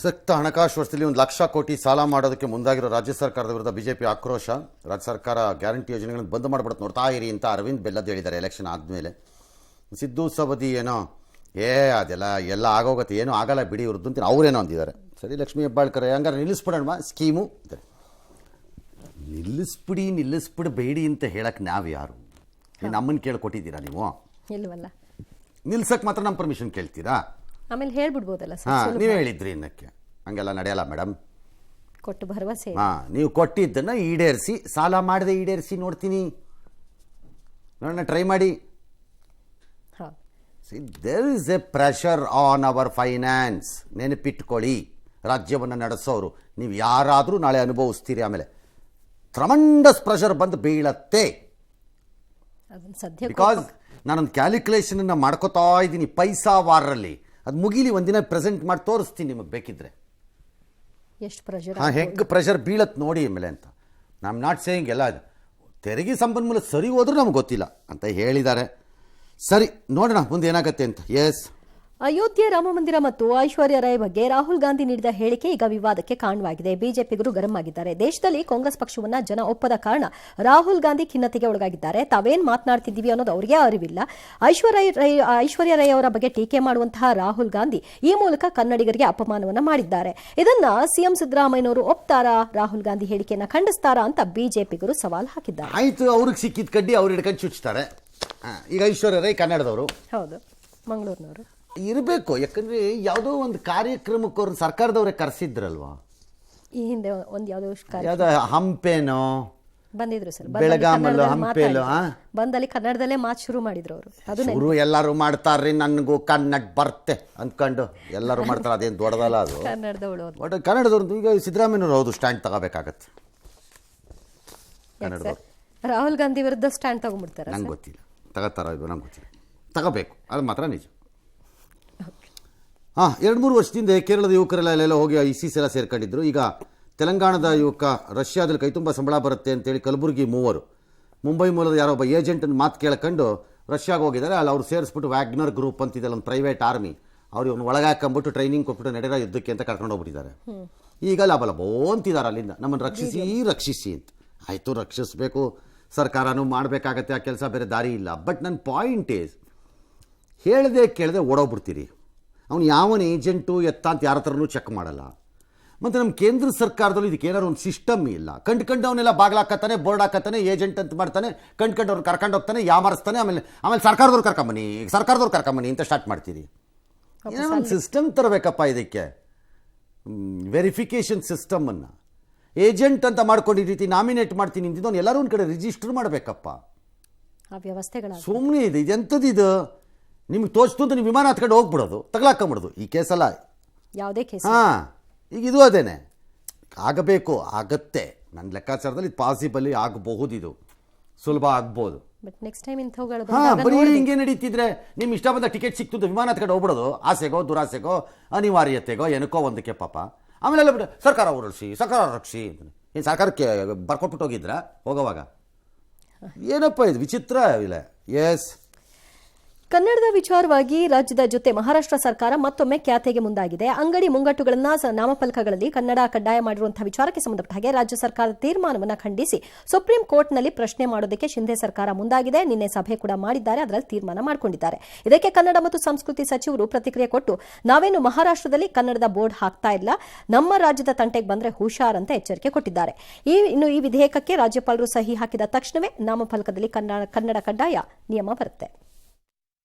ಪ್ರಸಕ್ತ ಹಣಕಾಸು ವರ್ಷದಲ್ಲಿ 1,00,000 ಕೋಟಿ ಸಾಲ ಮಾಡೋದಕ್ಕೆ ಮುಂದಾಗಿರೋ ರಾಜ್ಯ ಸರ್ಕಾರದ ವಿರುದ್ಧ ಬಿಜೆಪಿ ಆಕ್ರೋಶ. ರಾಜ್ಯ ಸರ್ಕಾರ ಗ್ಯಾರಂಟಿ ಯೋಜನೆಗಳನ್ನು ಬಂದ್ ಮಾಡಿಬಿಡುತ್ತೆ, ನೋಡ್ತಾ ಇರಿ ಅಂತ ಅರವಿಂದ್ ಬೆಲ್ಲದ್ ಹೇಳಿದ್ದಾರೆ ಎಲೆಕ್ಷನ್ ಆದಮೇಲೆ. ಸಿದ್ದು ಸವದಿ ಏನೋ ಅದೆಲ್ಲ ಎಲ್ಲ ಆಗೋಗುತ್ತೆ, ಏನೂ ಆಗಲ್ಲ ಬಿಡಿ ಇವ್ರದ್ದು ಅಂತ ಅವರೇನೋ ಅಂದಿದ್ದಾರೆ. ಸರಿ, ಲಕ್ಷ್ಮೀ ಹೆಬ್ಬಾಳ್ಕರ್ ಹಂಗಾರೆ ನಿಲ್ಲಿಸ್ಬಿಡೋಣ ಸ್ಕೀಮು ಅಂತಾರೆ. ನಿಲ್ಲಿಸ್ಬಿಡಬೇಡಿ ಅಂತ ಹೇಳಕ್ಕೆ ನಾವು ಯಾರು? ನಮ್ಮನ್ನು ಕೇಳ್ಕೊಟ್ಟಿದ್ದೀರಾ ನೀವು? ಇಲ್ವಲ್ಲ. ನಿಲ್ಸಕ್ಕೆ ಮಾತ್ರ ನಮ್ಮ ಪರ್ಮಿಷನ್ ಕೇಳ್ತೀರಾ? ಆಮೇಲೆ ಹೇಳ್ಬಿಡ್ಬೋದಲ್ಲ ಸರ್. ಹಾಂ, ನೀವೇ ಹೇಳಿದ್ರಿ ಇನ್ನಕ್ಕೆ ಹಂಗೆಲ್ಲ ನಡೆಯಲ್ಲ ಮೇಡಮ್. ಕೊಟ್ಟು ಭರವಸೆ. ಹಾಂ, ನೀವು ಕೊಟ್ಟಿದ್ದನ್ನು ಈಡೇರಿಸಿ, ಸಾಲ ಮಾಡದೆ ಈಡೇರಿಸಿ ನೋಡ್ತೀನಿ, ನೋಡೋಣ, ಟ್ರೈ ಮಾಡಿ. There is a pressure on our finance. ನೆನಪಿಟ್ಕೊಳ್ಳಿ, ರಾಜ್ಯವನ್ನು ನಡೆಸೋರು ನೀವು ಯಾರಾದರೂ ನಾಳೆ ಅನುಭವಿಸ್ತೀರಿ. ಆಮೇಲೆ ಟ್ರಮಂಡಸ್ ಪ್ರೆಷರ್ ಬಂದು ಬೀಳತ್ತೆ. ಬಿಕಾಸ್ ನಾನೊಂದು ಕ್ಯಾಲ್ಕುಲೇಷನನ್ನು ಮಾಡ್ಕೋತಾ ಇದ್ದೀನಿ ಪೈಸಾ ವಾರಲ್ಲಿ. ಅದು ಮುಗೀಲಿ, ಒಂದಿನ ಪ್ರೆಸೆಂಟ್ ಮಾಡಿ ತೋರಿಸ್ತೀನಿ ನಿಮಗೆ ಬೇಕಿದ್ರೆ. ಎಷ್ಟು ಪ್ರೆಷರ್, ಹೆಂಗೆ ಪ್ರೆಷರ್ ಬೀಳತ್ತೆ ನೋಡಿ ಆಮೇಲೆ ಅಂತ. ಐ ಆಮ್ ನಾಟ್ ಸೇಯಿಂಗ್ ಎಲ್ಲ ತೆರಿಗೆ ಸಂಪನ್ಮೂಲ ಸರಿ ಹೋದ್ರೂ ನಮ್ಗೆ ಗೊತ್ತಿಲ್ಲ ಅಂತ ಹೇಳಿದ್ದಾರೆ. ಸರಿ, ನೋಡೋಣ ಮುಂದೆ ಏನಾಗುತ್ತೆ ಅಂತ. ಎಸ್, ಅಯೋಧ್ಯೆ ರಾಮ ಮಂದಿರ ಮತ್ತು ಐಶ್ವರ್ಯ ರೈ ಬಗ್ಗೆ ರಾಹುಲ್ ಗಾಂಧಿ ನೀಡಿದ ಹೇಳಿಕೆ ಈಗ ವಿವಾದಕ್ಕೆ ಕಾರಣವಾಗಿದೆ. ಬಿಜೆಪಿಗರು ಗರಂ ಆಗಿದ್ದಾರೆ. ದೇಶದಲ್ಲಿ ಕಾಂಗ್ರೆಸ್ ಪಕ್ಷವನ್ನ ಜನ ಒಪ್ಪದ ಕಾರಣ ರಾಹುಲ್ ಗಾಂಧಿ ಖಿನ್ನತೆಗೆ ಒಳಗಾಗಿದ್ದಾರೆ. ತಾವೇನ್ ಮಾತನಾಡ್ತಿದ್ದೀವಿ ಅನ್ನೋದು ಅವರಿಗೆ ಅರಿವಿಲ್ಲ. ಐಶ್ವರ್ಯ ರೈ ಅವರ ಬಗ್ಗೆ ಟೀಕೆ ಮಾಡುವಂತಹ ರಾಹುಲ್ ಗಾಂಧಿ ಈ ಮೂಲಕ ಕನ್ನಡಿಗರಿಗೆ ಅಪಮಾನವನ್ನ ಮಾಡಿದ್ದಾರೆ. ಇದನ್ನ ಸಿಎಂ ಸಿದ್ದರಾಮಯ್ಯನವರು ಒಪ್ತಾರಾ? ರಾಹುಲ್ ಗಾಂಧಿ ಹೇಳಿಕೆಯನ್ನ ಖಂಡಿಸ್ತಾರಾ ಅಂತ ಬಿಜೆಪಿಗರು ಸವಾಲ್ ಹಾಕಿದ್ದಾರೆ. ಆಯ್ತು, ಅವ್ರಿಗೆ ಸಿಕ್ಕಿದ ಕಡ್ಡಿ ಅವ್ರು ಹಿಡ್ಕೊಂಡು ಚುಚ್ತಾರೆ. ಈಗ ಐಶ್ವರ್ಯ ರೈ ಕನ್ನಡದವರು, ಹೌದು, ಮಂಗಳೂರಿನವರು ಇರಬೇಕು. ಯಾಕಂದ್ರೆ ಯಾವುದೋ ಒಂದು ಕಾರ್ಯಕ್ರಮಕ್ಕೆ ಅವ್ರು ಸರ್ಕಾರದವರೇ ಕರೆಸಿದ್ರಲ್ವಾ. ಈ ಹಿಂದೆ ಯಾವ್ದೋ ಹಂಪೇನೋ ಬಂದಿದ್ರು ಸರ್, ಬೆಳಗಾಮಲ್ಲೋ ಹಂಪೇಲೋ ಬಂದಲ್ಲಿ ಕನ್ನಡದಲ್ಲೇ ಮಾತು ಶುರು ಮಾಡಿದ್ರು ಅವರು. ಅವರು ಎಲ್ಲರೂ ಮಾಡ್ತಾರ್ರಿ, ನನಗೂ ಕನ್ನಡ ಬರ್ತೆ ಅಂದ್ಕೊಂಡು ಎಲ್ಲರೂ ಮಾಡ್ತಾರೆ. ಅದೇನು ದೊಡ್ಡದಲ್ಲ ಅದು, ಕನ್ನಡದವಳು. ಬಟ್ ಕನ್ನಡದವ್ರದ್ದು ಈಗ ಸಿದ್ದರಾಮಯ್ಯನವರು ಹೌದು ಸ್ಟ್ಯಾಂಡ್ ತಗೋಬೇಕಾಗತ್ತೆ. ಕನ್ನಡದವ್ರು ರಾಹುಲ್ ಗಾಂಧಿ ವಿರುದ್ಧ ಸ್ಟ್ಯಾಂಡ್ ತಗೊಂಡ್ಬಿಡ್ತಾರೆ. ನಂಗೆ ಗೊತ್ತಿಲ್ಲ, ತಗೋತಾರ ಇದು ನಂಗೆ ಗೊತ್ತಿಲ್ಲ. ತಗೋಬೇಕು, ಅದು ಮಾತ್ರ ನಿಜ. 2-3 ವರ್ಷದಿಂದ ಕೇರಳದ ಯುವಕರೆಲ್ಲ ಅಲ್ಲೆಲ್ಲ ಹೋಗಿ ISIS ಎಲ್ಲ ಸೇರ್ಕೊಂಡಿದ್ರು. ಈಗ ತೆಲಂಗಾಣದ ಯುವಕ ರಷ್ಯಾದಲ್ಲಿ ಕೈ ತುಂಬ ಸಂಬಳ ಬರುತ್ತೆ ಅಂತೇಳಿ ಕಲಬುರಗಿ 3 ಮುಂಬೈ ಮೂಲದ ಯಾರೋ ಒಬ್ಬ ಏಜೆಂಟನ್ನು ಮಾತು ಕೇಳ್ಕೊಂಡು ರಷ್ಯಾಗೆ ಹೋಗಿದ್ದಾರೆ. ಅಲ್ಲಿ ಅವ್ರು ಸೇರಿಸ್ಬಿಟ್ಟು ವ್ಯಾಗ್ನರ್ ಗ್ರೂಪ್ ಅಂತಿದ್ದಲ್ಲ, ಒಂದು ಪ್ರೈವೇಟ್ ಆರ್ಮಿ, ಅವ್ರು ಇವ್ನು ಒಳಗಾಕೊಂಬಿಟ್ಟು ಟ್ರೈನಿಂಗ್ ಕೊಟ್ಬಿಟ್ಟು ನಡೆಯೋ ಯುದ್ಧಕ್ಕೆ ಅಂತ ಕರ್ಕೊಂಡು ಹೋಗ್ಬಿಟ್ಟಿದ್ದಾರೆ. ಈಗ ಲಾಭ ಬೋಂತಿದ್ದಾರೆ ಅಲ್ಲಿಂದ, ನಮ್ಮನ್ನು ರಕ್ಷಿಸಿ ಅಂತ. ಆಯಿತು, ರಕ್ಷಿಸಬೇಕು, ಸರ್ಕಾರನೂ ಮಾಡಬೇಕಾಗತ್ತೆ ಆ ಕೆಲಸ, ಬೇರೆ ದಾರಿ ಇಲ್ಲ. ಬಟ್ ನನ್ನ ಪಾಯಿಂಟ್ ಈಸ್, ಕೇಳದೆ ಓಡೋಗ್ಬಿಡ್ತೀರಿ. ಅವನು ಯಾವನ ಏಜೆಂಟು ಎತ್ತ ಅಂತ ಯಾರ ಥರನೂ ಚೆಕ್ ಮಾಡಲ್ಲ. ಮತ್ತು ನಮ್ಮ ಕೇಂದ್ರ ಸರ್ಕಾರದಲ್ಲಿ ಇದಕ್ಕೆ ಏನಾದ್ರು ಒಂದು ಸಿಸ್ಟಮ್ ಇಲ್ಲ. ಕಂಡು ಅವನ್ನೆಲ್ಲ ಬಾಗ್ಲಾಕತ್ತಾನೆ, ಬೋರ್ಡ್ ಹಾಕತ್ತಾನೆ, ಏಜೆಂಟ್ ಅಂತ ಮಾಡ್ತಾನೆ, ಅವ್ರು ಕರ್ಕೊಂಡು ಹೋಗ್ತಾನೆ, ಯಾಮಾರಿಸ್ತಾನೆ. ಆಮೇಲೆ ಸರ್ಕಾರದವ್ರು ಕರ್ಕೊಂಬನಿ ಅಂತ ಸ್ಟಾರ್ಟ್ ಮಾಡ್ತೀರಿ. ಏನೋ ಒಂದು ಸಿಸ್ಟಮ್ ತರಬೇಕಪ್ಪ ಇದಕ್ಕೆ, ವೆರಿಫಿಕೇಷನ್ ಸಿಸ್ಟಮನ್ನು. ಏಜೆಂಟ್ ಅಂತ ಮಾಡ್ಕೊಂಡು ಈ ರೀತಿ ನಾಮಿನೇಟ್ ಮಾಡ್ತೀನಿ ಅಂತಿದ್ದು ಎಲ್ಲರೂ ಒಂದು ಕಡೆ ರಿಜಿಸ್ಟರ್ ಮಾಡಬೇಕಪ್ಪ. ಸುಮ್ಮನೆ ಇದೆ, ಇದೆಂಥದ್ದು ಇದು? ನಿಮ್ಗೆ ತೋಚ್ತು ಅಂತ ನೀವು ವಿಮಾನ ಹತ್ಕೊಂಡು ಹೋಗ್ಬಿಡೋದು, ತಗಲಾಕೊಂಬಿಡೋದು. ಈ ಕೇಸಲ್ಲ, ಯಾವುದೇ ಕೇಸ್. ಈಗ ಇದು ಅದೇನೆ ಆಗಬೇಕು, ಆಗತ್ತೆ. ನನ್ನ ಲೆಕ್ಕಾಚಾರದಲ್ಲಿ ಇದು ಪಾಸಿಬಲ್ ಆಗಬಹುದು, ಇದು ಸುಲಭ ಆಗ್ಬೋದು. ಬರೀ ಹಿಂಗೆ ನಡೀತಿದ್ರೆ ನಿಮ್ಮ ಇಷ್ಟ ಬಂದ ಟಿಕೆಟ್ ಸಿಕ್ತು ಅಂತ ವಿಮಾನ ಹತ್ಕೊಂಡು ಹೋಗ್ಬಿಡೋದು, ಆಸೆಗೋ ದುರಾಸೆಗೋ ಅನಿವಾರ್ಯತೆಗೋ ಏನಕ್ಕೋ ಒಂದಕ್ಕೆ ಪಾಪ. ಆಮೇಲೆ ಬಿಟ್ಟು ಸರ್ಕಾರ ರಕ್ಷಿ ಏನು ಸರ್ಕಾರಕ್ಕೆ ಬರ್ಕೊಟ್ಬಿಟ್ಟು ಹೋಗಿದ್ರ ಹೋಗೋವಾಗ? ಏನಪ್ಪ ಇದು ವಿಚಿತ್ರ ಇಲ್ಲ. ಎಸ್, ಕನ್ನಡದ ವಿಚಾರವಾಗಿ ರಾಜ್ಯದ ಜೊತೆ ಮಹಾರಾಷ್ಟ್ರ ಸರ್ಕಾರ ಮತ್ತೊಮ್ಮೆ ಖ್ಯಾತೆಗೆ ಮುಂದಾಗಿದೆ. ಅಂಗಡಿ ಮುಂಗಟ್ಟುಗಳನ್ನ ನಾಮಫಲಕಗಳಲ್ಲಿ ಕನ್ನಡ ಕಡ್ಡಾಯ ಮಾಡಿರುವಂತಹ ವಿಚಾರಕ್ಕೆ ಸಂಬಂಧಪಟ್ಟ ಹಾಗೆ ರಾಜ್ಯ ಸರ್ಕಾರದ ತೀರ್ಮಾನವನ್ನು ಖಂಡಿಸಿ ಸುಪ್ರೀಂ ಕೋರ್ಟ್ನಲ್ಲಿ ಪ್ರಶ್ನೆ ಮಾಡೋದಕ್ಕೆ ಶಿಂದೆ ಸರ್ಕಾರ ಮುಂದಾಗಿದೆ. ನಿನ್ನೆ ಸಭೆ ಕೂಡ ಮಾಡಿದ್ದಾರೆ, ಅದರಲ್ಲಿ ತೀರ್ಮಾನ ಮಾಡಿಕೊಂಡಿದ್ದಾರೆ. ಇದಕ್ಕೆ ಕನ್ನಡ ಮತ್ತು ಸಂಸ್ಕೃತಿ ಸಚಿವರು ಪ್ರತಿಕ್ರಿಯೆ ಕೊಟ್ಟು, ನಾವೇನು ಮಹಾರಾಷ್ಟ್ರದಲ್ಲಿ ಕನ್ನಡದ ಬೋರ್ಡ್ ಹಾಕ್ತಾ ಇಲ್ಲ, ನಮ್ಮ ರಾಜ್ಯದ ತಂಟೆಗೆ ಬಂದ್ರೆ ಹುಷಾರ್ ಅಂತ ಎಚ್ಚರಿಕೆ ಕೊಟ್ಟಿದ್ದಾರೆ. ಇನ್ನು ಈ ವಿಧೇಯಕಕ್ಕೆ ರಾಜ್ಯಪಾಲರು ಸಹಿ ಹಾಕಿದ ತಕ್ಷಣವೇ ನಾಮಫಲಕದಲ್ಲಿ ಕನ್ನಡ ಕಡ್ಡಾಯ ನಿಯಮ ಬರುತ್ತೆ.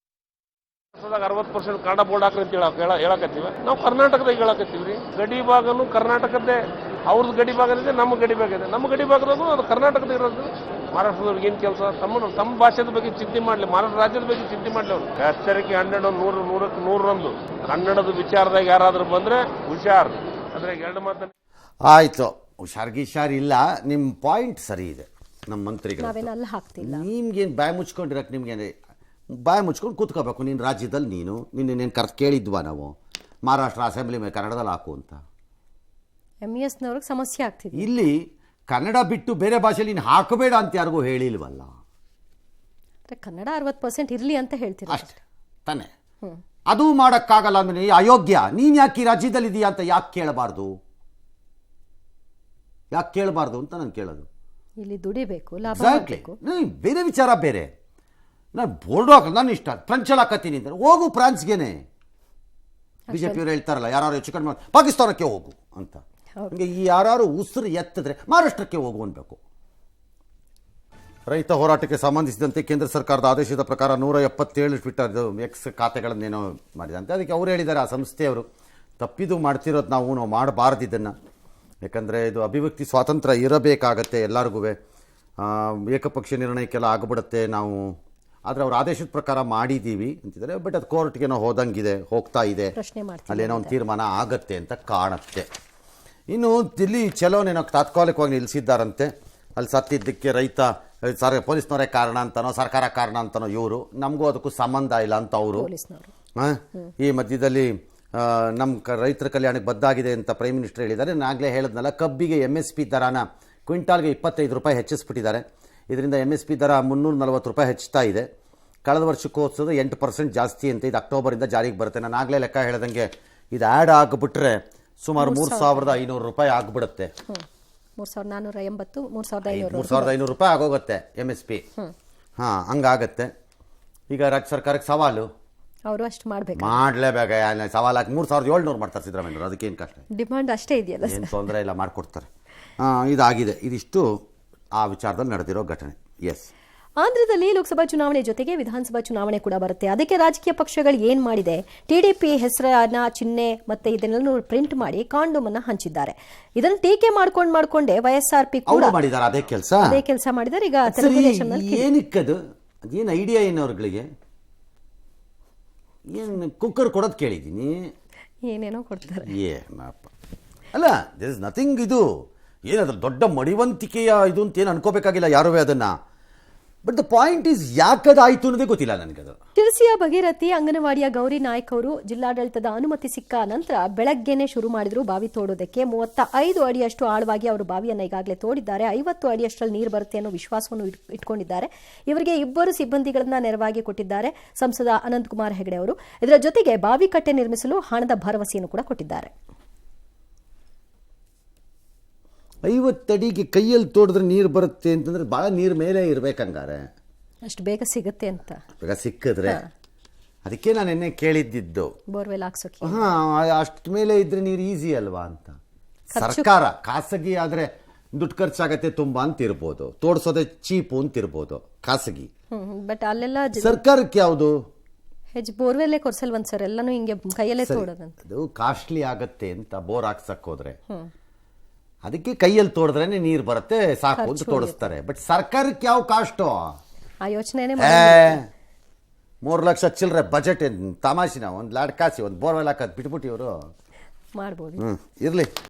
60% ಕನ್ನಡ ಬೋರ್ಡ್ ಹಾಕ್ರಿ ಅಂತ ಹೇಳಕತ್ತೀವಿ. ನಾವು ಕರ್ನಾಟಕದಾಗ ಹೇಳಕತ್ತೀವ್ರಿ. ಗಡಿ ಭಾಗನು ಕರ್ನಾಟಕದ್ದೇ, ಅವ್ರದ್ದು ಗಡಿ ಭಾಗ ಇದೆ, ನಮ್ಮ ಗಡಿ ಭಾಗ ಇದೆ. ನಮ್ಮ ಗಡಿ ಭಾಗದಾಗೂ ಅದು ಕರ್ನಾಟಕದ ಇರೋದು. ಮಹಾರಾಷ್ಟ್ರದವ್ರಿಗೆ ಏನು ಕೆಲಸ? ತಮ್ಮ ಭಾಷೆದ ಬಗ್ಗೆ ಚಿಂತೆ ಮಾಡಲಿ, ಮಹಾರಾಷ್ಟ್ರ ರಾಜ್ಯದ ಬಗ್ಗೆ ಚಿಂತೆ ಮಾಡಲಿ. ಅವರು ಎಚ್ಚರಿಕೆ 100 ಕನ್ನಡದ ವಿಚಾರದಾಗ ಯಾರಾದ್ರೂ ಬಂದ್ರೆ ಹುಷಾರ್. ಅಂದ್ರೆ 2 ಮಾತು ಆಯ್ತು. ಹುಷಾರಿಲ್ಲ, ನಿಮ್ಮ ಪಾಯಿಂಟ್ ಸರಿ ಇದೆ. ನಮ್ಮ ಮಂತ್ರಿಗಳು ನಿಮ್ಗೇನು ಬಾಯಿ ಮುಚ್ಕೊಂಡಿರಕ್ಕೆ, ನಿಮ್ಗೆ ಬಾಯಿ ಮುಚ್ಕೊಂಡು ಕೂತ್ಕೋಬೇಕು. ನೀನು ರಾಜ್ಯದಲ್ಲಿ ನಿನ್ನೇನು ಕೇಳಿದ್ವಾ ನಾವು ಮಹಾರಾಷ್ಟ್ರ ಅಸೆಂಬ್ಲಿ ಮೇಲೆ ಕನ್ನಡದಲ್ಲಿ ಹಾಕು ಅಂತ? MESನವ್ರಿಗೆ ಸಮಸ್ಯೆ ಆಗ್ತಿದೆ. ಇಲ್ಲಿ ಕನ್ನಡ ಬಿಟ್ಟು ಬೇರೆ ಭಾಷೆಯಲ್ಲಿ ನೀನು ಹಾಕಬೇಡ ಅಂತ ಯಾರಿಗೂ ಹೇಳಿಲ್ವಲ್ಲ. ಕನ್ನಡ 60% ಇರಲಿ ಅಂತ ಹೇಳ್ತೀರಾ ಅಷ್ಟೇ ತಾನೆ. ಅದೂ ಮಾಡೋಕ್ಕಾಗಲ್ಲ ಅಂದ್ರೆ ಅಯೋಗ್ಯ, ನೀನು ಯಾಕೆ ಈ ರಾಜ್ಯದಲ್ಲಿ ಇದೆಯಾ ಅಂತ ಯಾಕೆ ಕೇಳಬಾರ್ದು ಅಂತ ನಾನು ಕೇಳೋದು. ಇಲ್ಲಿ ದುಡಿಬೇಕು, ಲಾಭ ಎಕ್ಸಾಕ್ಟ್ಲಿ. ಮಾಡಬೇಕು. ಬೇರೆ ವಿಚಾರ ಬೇರೆ. ನಾನು ಬೋರ್ಡು ಹಾಕೋದು ನನ್ನ ಇಷ್ಟ, ಫ್ರೆಂಚಲ್ಲಿ ಹಾಕತ್ತೀನಿ ಅಂತ ಹೋಗು ಫ್ರಾನ್ಸ್ಗೆನೆ. ಬಿಜೆಪಿಯವರು ಹೇಳ್ತಾರಲ್ಲ ಯಾರು ಹೆಚ್ಚು ಕಡಿಮೆ ಪಾಕಿಸ್ತಾನಕ್ಕೆ ಹೋಗು ಅಂತ. ಹಂಗೆ ಈ ಯಾರು ಉಸಿರು ಎತ್ತಿದ್ರೆ ಮಹಾರಾಷ್ಟ್ರಕ್ಕೆ ಹೋಗು ಅನ್ಬೇಕು. ರೈತ ಹೋರಾಟಕ್ಕೆ ಸಂಬಂಧಿಸಿದಂತೆ ಕೇಂದ್ರ ಸರ್ಕಾರದ ಆದೇಶದ ಪ್ರಕಾರ 177 ಟ್ವಿಟರ್ ಎಕ್ಸ್ ಖಾತೆಗಳನ್ನೇನೋ ಮಾಡಿದಂತೆ. ಅದಕ್ಕೆ ಅವ್ರು ಹೇಳಿದ್ದಾರೆ, ಆ ಸಂಸ್ಥೆಯವರು ತಪ್ಪಿದು ಮಾಡ್ತಿರೋದು ನಾವು ಮಾಡಬಾರ್ದು ಇದನ್ನು. ಯಾಕಂದರೆ ಇದು ಅಭಿವ್ಯಕ್ತಿ ಸ್ವಾತಂತ್ರ್ಯ ಇರಬೇಕಾಗತ್ತೆ ಎಲ್ಲರಿಗೂ. ಏಕಪಕ್ಷೀಯ ನಿರ್ಣಯಕ್ಕೆಲ್ಲ ಆಗಿಬಿಡುತ್ತೆ ನಾವು. ಆದರೆ ಅವ್ರ ಆದೇಶದ ಪ್ರಕಾರ ಮಾಡಿದ್ದೀವಿ ಅಂತಿದ್ದಾರೆ. ಬಟ್ ಅದು ಕೋರ್ಟ್ಗೆ ಹೋದಂಗಿದೆ, ಹೋಗ್ತಾ ಇದೆ, ಅಲ್ಲೇನೋ ಒಂದು ತೀರ್ಮಾನ ಆಗತ್ತೆ ಅಂತ ಕಾಣುತ್ತೆ. ಇನ್ನು ದಿಲ್ಲಿ ಚಲೋನೇನೋ ತಾತ್ಕಾಲಿಕವಾಗಿ ನಿಲ್ಲಿಸಿದ್ದಾರಂತೆ. ಅಲ್ಲಿ ಸತ್ತಿದ್ದಕ್ಕೆ ರೈತ ಪೊಲೀಸ್ನವರೇ ಕಾರಣ ಅಂತನೋ ಸರ್ಕಾರ ಕಾರಣ ಅಂತನೋ ಇವರು, ನಮಗೂ ಅದಕ್ಕೂ ಸಂಬಂಧ ಇಲ್ಲ ಅಂತ ಅವರು. ಈ ಮಧ್ಯದಲ್ಲಿ ನಮ್ಮ ರೈತರ ಕಲ್ಯಾಣಕ್ಕೆ ಬದ್ದಾಗಿದೆ ಅಂತ ಪ್ರೈಮ್ ಮಿನಿಸ್ಟರ್ ಹೇಳಿದ್ದಾರೆ. ನಾಗಲೇ ಹೇಳಿದ್ನಲ್ಲ, ಕಬ್ಬಿಗೆ MSP ದರನ ಕ್ವಿಂಟಾಲ್ಗೆ 25 ರೂಪಾಯಿ ಹೆಚ್ಚಿಸ್ಬಿಟ್ಟಿದ್ದಾರೆ. ಇದರಿಂದ MSP ದರ 340 ರೂಪಾಯಿ ಹೆಚ್ಚುತ್ತಾ ಇದೆ. ಕಳೆದ ವರ್ಷಕ್ಕೆ ಹೋಲಿಸಿದ್ರೆ 8% ಜಾಸ್ತಿ ಅಂತ. ಇದು ಅಕ್ಟೋಬರಿಂದ ಜಾರಿಗೆ ಬರುತ್ತೆ. ನಾನು ಆಗಲೇ ಲೆಕ್ಕ ಹೇಳ್ದಂಗೆ ಇದು ಆ್ಯಡ್ ಆಗಿಬಿಟ್ರೆ ಸುಮಾರು 3,500 ರೂಪಾಯಿ ಆಗಿಬಿಡುತ್ತೆ. 3,480, 3,500 ರೂಪಾಯಿ ಆಗೋಗುತ್ತೆ MSP. ಹಂಗಾಗತ್ತೆ. ಈಗ ರಾಜ್ಯ ಸರ್ಕಾರಕ್ಕೆ ಸವಾಲು, ಅವರು ಅಷ್ಟು ಮಾಡಬೇಕು, ಮಾಡಲೇಬೇಕ. ಸವಾಲಾಗಿ 3,700 ಮಾಡ್ತಾರೆ ಸಿದ್ದರಾಮಯ್ಯವರು. ಅದಕ್ಕೇನು ಕಷ್ಟ, ಡಿಮಾಂಡ್ ಅಷ್ಟೇ ಇದೆಯಲ್ಲ, ಏನು ತೊಂದರೆ ಇಲ್ಲ, ಮಾಡಿಕೊಡ್ತಾರೆ. ಇದಾಗಿದೆ. ಇದಿಷ್ಟು ಆ ವಿಚಾರದಲ್ಲಿ ನಡೆದಿರೋ ಘಟನೆ. ಎಸ್, ಆಂಧ್ರದಲ್ಲಿ ಲೋಕಸಭಾ ಚುನಾವಣೆ ಜೊತೆಗೆ ವಿಧಾನಸಭಾ ಚುನಾವಣೆ ಕೂಡ ಬರುತ್ತೆ. ಅದಕ್ಕೆ ರಾಜಕೀಯ ಪಕ್ಷಗಳು ಏನ್ ಮಾಡಿದೆ, TDP ಹೆಸರನ್ನ, ಚಿಹ್ನೆ ಮತ್ತೆ ಇದನ್ನೆಲ್ಲ ಪ್ರಿಂಟ್ ಮಾಡಿ ಕಾಂಡೋಮ್ ಅನ್ನ ಹಂಚಿದ್ದಾರೆ. ಇದನ್ನು ಟೀಕೆ ಮಾಡ್ಕೊಂಡೇ YSRP ಕೂಡ ಮಾಡಿದ್ದಾರೆ ಅದೇ ಕೆಲಸ ಮಾಡಿದ್ದಾರೆ. ಈಗ ತೆಲುಗು ದೇಶಂನಲ್ಲಿ ಏನಕ್ಕದು, ಅದೇನು ಐಡಿಯಾ ಏನು ಅವ್ರಗಳಿಗೆ? ಏನು ಕುಕ್ಕರ್ ಕೊಡೋದು ಕೇಳಿದ್ದೀನಿ, ಏನೇನೋ ಕೊಡ್ತಾರೆ. ಏನಪ್ಪ ಅಲ್ಲ, ದಿಸ್ ಇಸ್ ನಥಿಂಗ್. ಇದು ಏನಾದ್ರು ದೊಡ್ಡ ಮಡಿವಂತಿಕೆಯ ಇದು ಅಂತ ಏನು ಅನ್ಕೋಬೇಕಾಗಿಲ್ಲ ಯಾರೂ ಅದನ್ನು. ಬಟ್ ದ ಪಾಯಿಂಟ್ ಈಸ್ ಯಾಕದಾಯಿತು ಅನ್ನೋದೇ ಗೊತ್ತಿಲ್ಲ ನನಗದು. ತಿರುಸಿಯ ಭಗೀರಥಿ ಅಂಗನವಾಡಿಯ ಗೌರಿ ನಾಯ್ಕ್ ಅವರು ಜಿಲ್ಲಾಡಳಿತದ ಅನುಮತಿ ಸಿಕ್ಕ ನಂತರ ಬೆಳಗ್ಗೆನೆ ಶುರು ಮಾಡಿದ್ರು ಬಾವಿ ತೋಡೋದಕ್ಕೆ. 35 ಅಡಿಯಷ್ಟು ಆಳವಾಗಿ ಅವರು ಬಾವಿಯನ್ನು ಈಗಾಗಲೇ ತೋಡಿದ್ದಾರೆ. 50 ಅಡಿಯಷ್ಟರಲ್ಲಿ ನೀರು ಬರುತ್ತೆ ಅನ್ನೋ ವಿಶ್ವಾಸವನ್ನು ಇಟ್ಕೊಂಡಿದ್ದಾರೆ. ಇವರಿಗೆ 2 ಸಿಬ್ಬಂದಿಗಳನ್ನ ನೆರವಾಗಿ ಕೊಟ್ಟಿದ್ದಾರೆ ಸಂಸದ ಅನಂತಕುಮಾರ್ ಹೆಗಡೆ ಅವರು. ಇದರ ಜೊತೆಗೆ ಬಾವಿ ಕಟ್ಟೆ ನಿರ್ಮಿಸಲು ಹಣದ ಭರವಸೆಯನ್ನು ಕೂಡ ಕೊಟ್ಟಿದ್ದಾರೆ. 50 ಅಡಿಗೆ ಕೈಯಲ್ಲಿ ತೋಡಿದ್ರೆ ನೀರು ಬರುತ್ತೆ ಅಂತಂದ್ರೆ ಭಾಳ ನೀರು ಮೇಲೆ ಇರ್ಬೇಕಂಗಾರೆ, ಅಷ್ಟು ಬೇಗ ಸಿಗುತ್ತೆ ಅಂತ. ಬೇಗ ಸಿಕ್ಕಿದ್ರೆ ಅದಕ್ಕೆ ನಾನು ಎನ್ನೆ ಕೇಳಿದ್ದಿದ್ದು, ಬೋರ್ವೆಲ್ ಹಾಕ್ಸೋಕೆ. ಅಷ್ಟು ಮೇಲೆ ಇದ್ರೆ ನೀರು ಈಸಿ ಅಲ್ವಾ ಅಂತ. ಸರ್ಕಾರ ಖಾಸಗಿ ಆದರೆ ದುಡ್ಡು ಖರ್ಚಾಗತ್ತೆ ತುಂಬ ಅಂತ ಇರ್ಬೋದು, ತೋಡಿಸೋದೇ ಚೀಪು ಅಂತ ಇರ್ಬೋದು ಖಾಸಗಿ. ಬಟ್ ಅಲ್ಲೆಲ್ಲ ಸರ್ಕಾರಕ್ಕೆ ಯಾವುದು ಬೋರ್ವೆಲ್ಲೇ ಕೊರ್ಸಲ್ವಂತ ಸರ್, ಎಲ್ಲಾನು ಹಿಂಗೆ ಕೈಯಲ್ಲೇ ತೋಡೋದಂತ. ಅದು ಕಾಸ್ಟ್ಲಿ ಆಗತ್ತೆ ಅಂತ ಬೋರ್ ಹಾಕ್ಸಕ್ ಹೋದ್ರೆ. ಅದಕ್ಕೆ ಕೈಯಲ್ಲಿ ತೋಡಿದ್ರೇನೆ ನೀರು ಬರುತ್ತೆ ಸಾಕು ಅಂತ ತೋಡಿಸ್ತಾರೆ. ಬಟ್ ಸರ್ಕಾರಕ್ಕೆ ಯಾವ ಕಾಸ್ಟು, ಆ ಯೋಚನೆ 3 ಲಕ್ಷ ಚಿಲ್ಲರೆ ಬಜೆಟ್ ತಮಾಷೆನ, ಒಂದು ಲಾಡ್ ಕಾಸಿ ಒಂದು ಬೋರ್ವೆಲ್ ಹಾಕೋದು ಬಿಟ್ಬಿಟ್ಟು ಇವರು ಮಾಡ್ಬೋದು. ಇರಲಿ.